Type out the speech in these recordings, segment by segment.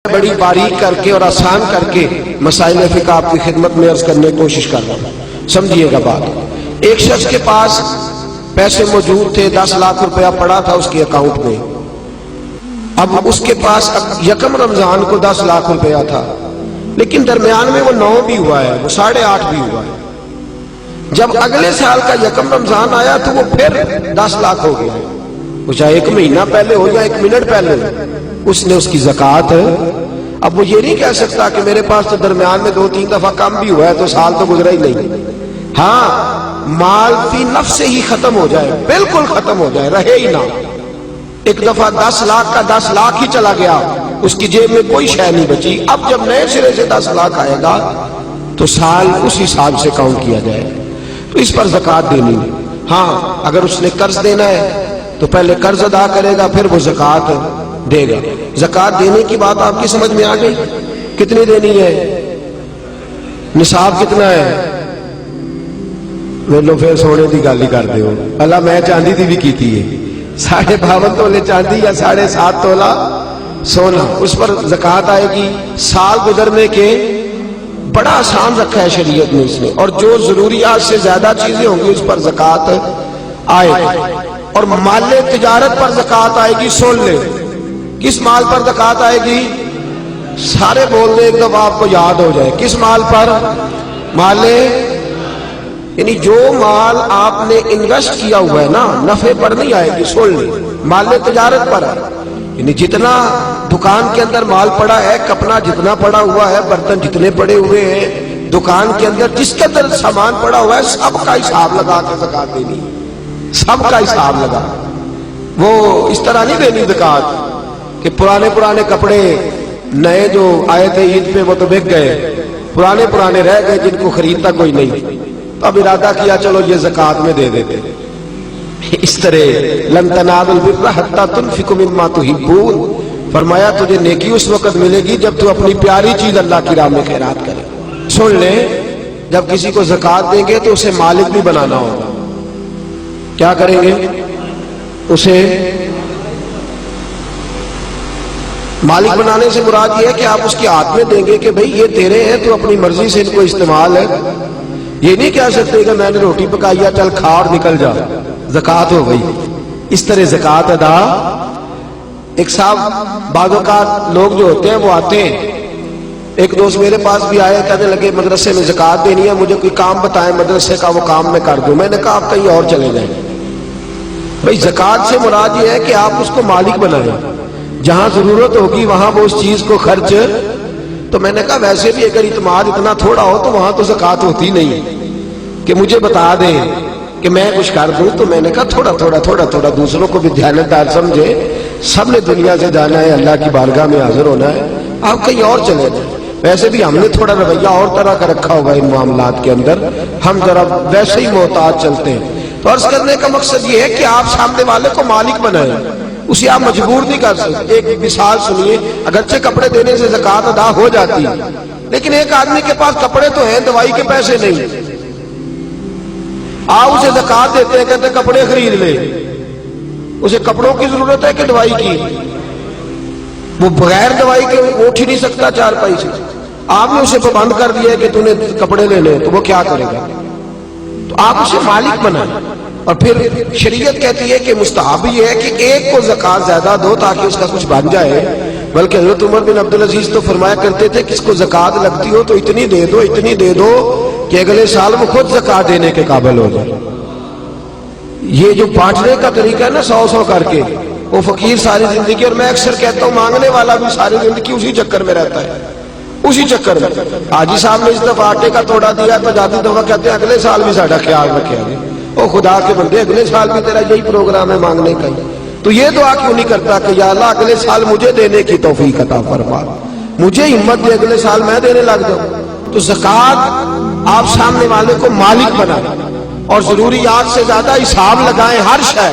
بڑی باریک کر کے اور آسان کر کے مسائل فقہ آپ کی خدمت میں عرض کرنے کی کوشش کر رہا ہوں، سمجھیے گا بات۔ ایک شخص کے پاس پیسے موجود تھے، 10 لاکھ روپیہ پڑا تھا اس کے اکاؤنٹ میں۔ اب اس کے پاس یکم رمضان کو 10 لاکھ روپیہ تھا، لیکن درمیان میں وہ 9 بھی ہوا ہے، وہ 8.5 بھی ہوا ہے۔ جب اگلے سال کا یکم رمضان آیا تو وہ پھر 10 لاکھ ہو گیا، وہ چاہے 1 مہینہ پہلے ہو یا 1 منٹ پہلے ہو، اس نے اس کی زکوٰۃ۔ اب وہ یہ نہیں کہہ سکتا کہ میرے پاس تو درمیان میں 2-3 دفعہ کم بھی ہوا ہے تو سال تو گزرا ہی نہیں۔ ہاں، مال فی نفس سے ہی ختم ہو جائے، بالکل ختم ہو جائے، رہے ہی نہ۔ ایک دفعہ 10 لاکھ کا 10 لاکھ ہی چلا گیا، اس کی جیب میں کوئی شے نہیں بچی۔ اب جب نئے سرے سے 10 لاکھ آئے گا تو سال اس حساب سے کاؤنٹ کیا جائے، تو اس پر زکوٰۃ دینی ہے۔ ہاں، اگر اس نے قرض دینا ہے تو پہلے قرض ادا کرے گا، پھر وہ زکوٰۃ دے گا۔ زکوٰۃ دینے کی بات آپ کی سمجھ میں آ گئی؟ کتنی دینی ہے؟ نصاب کتنا ہے؟ لو پھر سونے کی گل ہی کر دو۔ اللہ میں چاندی دی بھی کیتی ہے، 52.5 تولے چاندی یا 7.5 تولہ سونا، اس پر زکوٰۃ آئے گی۔ سال گزرنے کے بڑا آسان رکھا ہے شریعت نے اس نے، اور جو ضروریات سے زیادہ چیزیں ہوں گی اس پر زکوٰۃ آئے گی۔ اور مال تجارت پر زکوٰۃ آئے گی۔ سن لے، کس مال پر زکوٰۃ آئے گی؟ سارے بول دیں ایک دفعہ آپ کو یاد ہو جائے، کس مال پر؟ مال، یعنی جو مال آپ نے انویسٹ کیا ہوا ہے نا، نفع پر نہیں آئے گی۔ سن لے، مال تجارت پر ہے، یعنی جتنا دکان کے اندر مال پڑا ہے، کپڑا جتنا پڑا ہوا ہے، برتن جتنے پڑے ہوئے ہیں دکان کے اندر، جس کے اندر سامان پڑا ہوا ہے، سب کا حساب لگا کے زکوٰۃ دینی، سب کا حساب لگا۔ وہ اس طرح نہیں دینی زکوٰۃ کہ پرانے کپڑے نئے جو آئے تھے عید پہ وہ تو بک گئے، پرانے رہ گئے جن کو خریدتا کوئی نہیں، تو اب ارادہ کیا چلو یہ زکوٰۃ میں دے دیتے۔ اس طرح لن تنالوا البر حتی تنفقوا مما تحبون، فرمایا تجھے نیکی اس وقت ملے گی جب تو اپنی پیاری چیز اللہ کی راہ میں خیرات کرے۔ سن لیں، جب کسی کو زکوٰۃ دیں گے تو اسے مالک بھی بنانا ہوگا۔ کیا کریں گے؟ اسے مالک بنانے سے مراد یہ ہے کہ آپ اس کے ہاتھ میں دیں گے کہ بھئی یہ تیرے ہیں، تو اپنی مرضی سے ان کو استعمال ہے۔ یہ نہیں کہہ سکتے کہ میں نے روٹی پکائی ہے چل کھا اور نکل جا، زکوٰۃ ہو گئی۔ اس طرح زکوٰۃ ادا۔ ایک صاحب، بعض اوقات لوگ جو ہوتے ہیں وہ آتے ہیں، ایک دوست میرے پاس بھی آئے، کہنے لگے مدرسے میں زکوٰۃ دینی ہے، مجھے کوئی کام بتائیں مدرسے کا، وہ کام میں کر دوں۔ میں نے کہا آپ کہیں اور چلے جائیں۔ بھئی زکوٰۃ سے مراد یہ ہے کہ آپ اس کو مالک بنائیں، جہاں ضرورت ہوگی وہاں وہ اس چیز کو خرچ۔ تو میں نے کہا ویسے بھی اگر اعتماد اتنا تھوڑا ہو تو وہاں تو زکوٰۃ ہوتی نہیں کہ مجھے بتا دیں کہ میں کچھ کر دوں۔ تو میں نے کہا تھوڑا دوسروں کو بھی دیانتدار سمجھے، سب نے دنیا سے جانا ہے، اللہ کی بارگاہ میں حاضر ہونا ہے، آپ کہیں اور چلے جائیں۔ ویسے بھی ہم نے تھوڑا رویہ اور طرح کا رکھا ہوگا ان معاملات کے اندر، ہم ذرا ویسے ہی محتاط چلتے ہیں۔ تو عرض کرنے کا مقصد یہ ہے کہ آپ سامنے والے کو مالک بنائیں، اسے آپ مجبور نہیں کر سکتے۔ ایک مثال سنیے، اگرچہ کپڑے دینے سے زکوٰۃ ادا ہو جاتی ہے، لیکن ایک آدمی کے پاس کپڑے تو ہیں، دوائی کے پیسے نہیں، آپ اسے زکوٰۃ دیتے ہیں، کہتے ہیں کپڑے خرید لے۔ اسے کپڑوں کی ضرورت ہے کہ دوائی کی؟ وہ بغیر دوائی کے اٹھ ہی نہیں سکتا چارپائی سے، آپ نے اسے پابند کر دیا کہ تو نے کپڑے لینے، تو وہ کیا کرے گا؟ تو آپ اسے مالک بنائیں۔ اور پھر شریعت کہتی ہے کہ مستحب یہ ہے کہ ایک کو زکوٰۃ زیادہ دو تاکہ اس کا کچھ بن جائے، بلکہ حضرت عمر بن عبدالعزیز تو فرمایا کرتے تھے کس کو زکوٰۃ لگتی ہو تو اتنی دے دو کہ اگلے سال وہ خود زکوٰۃ دینے کے قابل ہو جائے۔ یہ جو بانٹنے کا طریقہ ہے نا، 100 کر کے، وہ فقیر ساری زندگی، اور میں اکثر کہتا ہوں مانگنے والا بھی ساری زندگی اسی چکر میں رہتا ہے، اسی چکر میں۔ حاجی صاحب نے اس دفعہ آٹے کا توڑا دیا تو جاتی دفعہ کہتے ہیں اگلے سال بھی ساڈا خیال رکھے گا۔ او خدا کے بندے، اگلے سال بھی تیرا یہی پروگرام ہے مانگنے کا ہی، تو یہ دعا کیوں نہیں کرتا کہ یا اللہ اگلے سال مجھے دینے کی توفیق عطا فرما، مجھے ہمت دے، اگلے سال میں دینے لگ جاؤں۔ تو زکوٰۃ آپ سامنے والے کو مالک بنائیں اور ضروریات سے زیادہ حساب لگائیں ہر شے۔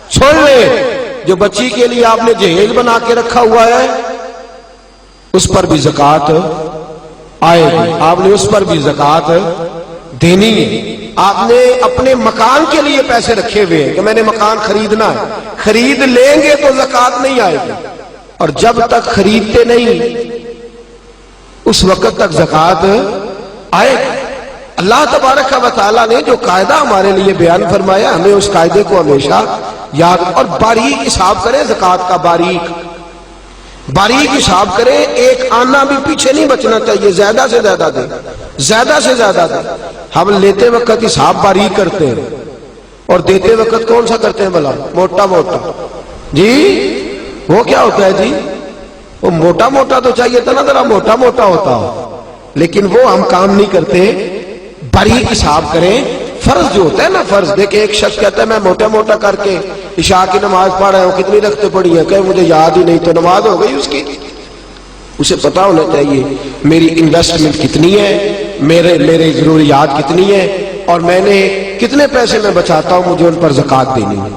چھوڑ لے، جو بچی کے لیے آپ نے جہیز بنا کے رکھا ہوا ہے اس پر بھی زکوٰۃ آئے گی، آپ نے اس پر بھی زکوٰۃ دینی ہے۔ آپ نے اپنے مکان کے لیے پیسے رکھے ہوئے ہیں کہ میں نے مکان خریدنا ہے، خرید لیں گے تو زکوٰۃ نہیں آئے گی، اور جب تک خریدتے نہیں اس وقت تک زکوٰۃ آئے گی۔ اللہ تبارک و تعالیٰ نے جو قاعدہ ہمارے لیے بیان فرمایا، ہمیں اس قاعدے کو ہمیشہ یاد اور باریک حساب کریں، زکوٰۃ کا باریک حساب کریں، ایک آنا بھی پیچھے نہیں بچنا چاہیے، زیادہ سے زیادہ دیں، زیادہ سے زیادہ دیں۔ ہم لیتے وقت حساب باریک کرتے ہیں اور دیتے وقت کون سا کرتے ہیں بھلا؟ موٹا موٹا۔ جی وہ کیا ہوتا ہے جی؟ وہ موٹا موٹا تو چاہیے تھا نا، ذرا موٹا موٹا ہوتا ہو، لیکن وہ ہم کام نہیں کرتے۔ باریک حساب کریں۔ فرض جو ہوتا ہے نا، فرض دیکھیں، ایک شخص کہتا ہے میں موٹا موٹا کر کے عشاء کی نماز پڑھ رہا ہوں، کتنی رکعتیں پڑھی ہیں؟ کہ مجھے یاد ہی نہیں، تو نماز ہو گئی اس کی؟ اسے پتا ہونا چاہیے میری انویسٹمنٹ کتنی ہے، میرے ضروریات کتنی ہے، اور میں نے کتنے پیسے میں بچاتا ہوں، مجھے ان پر زکوٰۃ دینی ہے۔